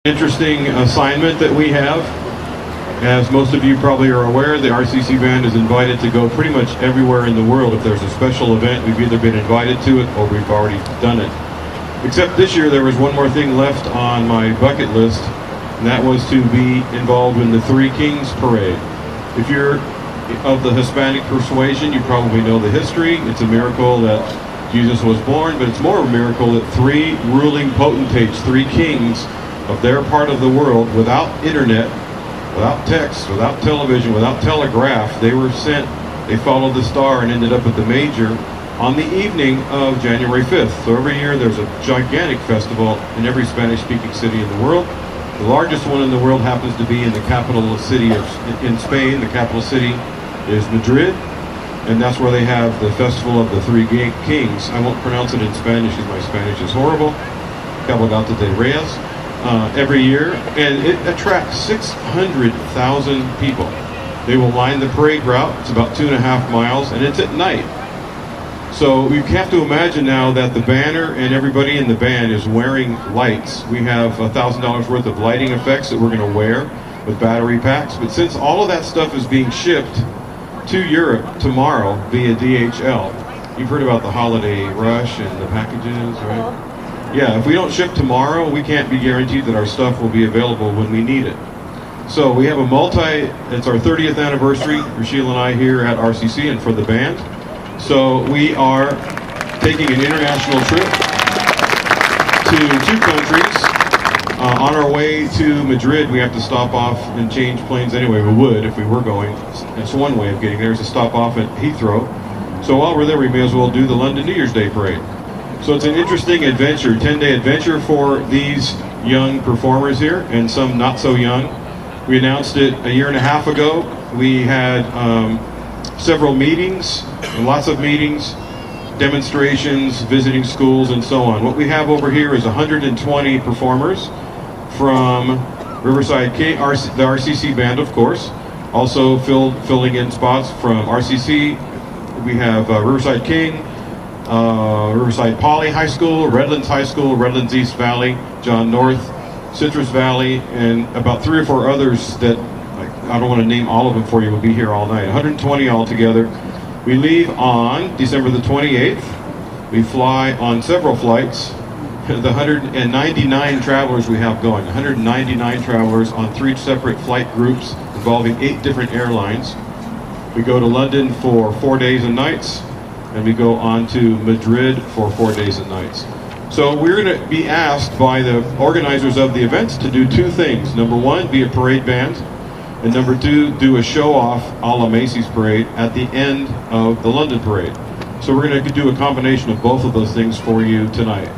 Interesting assignment that we have. As most of you probably are aware, the RCC band is invited to go pretty much everywhere in the world. If there's a special event, we've either been invited to it or we've already done it. Except this year there was one more thing left on my bucket list, and that was to be involved in the Three Kings Parade. If you're of the Hispanic persuasion, you probably know the history. It's a miracle that Jesus was born, but it's more of a miracle that three ruling potentates, three kings of their part of the world, without internet, without text, without television, without telegraph, they were sent, they followed the star and ended up at the major on the evening of January 5th. So every year there's a gigantic festival in every Spanish-speaking city in the world. The largest one in the world happens to be in the capital city in Spain. The capital city is Madrid, and that's where they have the Festival of the Three Kings. I won't pronounce it in Spanish because my Spanish is horrible. Cabalgata de Reyes. Every year, and it attracts 600,000 people. They will line the parade route. It's about 2.5 miles, and it's at night. So you have to imagine now that the banner and everybody in the band is wearing lights. We have $1,000 worth of lighting effects that we're going to wear with battery packs. But since all of that stuff is being shipped to Europe tomorrow via DHL, you've heard about the holiday rush and the packages, right? Yeah, if we don't ship tomorrow, we can't be guaranteed that our stuff will be available when we need it. So we have it's our 30th anniversary, Rachel and I here at RCC and for the band. So we are taking an international trip to 2 countries. On our way to Madrid, we have to stop off and change planes anyway. We would if we were going. It's one way of getting there, is to stop off at Heathrow. So while we're there, we may as well do the London New Year's Day parade. So it's an interesting adventure, 10-day adventure for these young performers here, and some not so young. We announced it a year and a half ago. We had several meetings, lots of meetings, demonstrations, visiting schools, and so on. What we have over here is 120 performers from Riverside King, the RCC band, of course. Also filling in spots from RCC. We have Riverside King, Riverside Poly High School, Redlands High School, Redlands East Valley, John North, Citrus Valley, and about 3 or 4 others that I don't want to name all of them for you. We'll be here all night. 120 altogether. We leave on December the 28th. We fly on several flights. The 199 travelers we have going. 199 travelers on 3 separate flight groups involving 8 different airlines. We go to London for 4 days and nights. And we go on to Madrid for 4 days and nights. So we're going to be asked by the organizers of the events to do 2 things. Number 1, be a parade band. And number 2, do a show-off a la Macy's parade at the end of the London parade. So we're going to do a combination of both of those things for you tonight.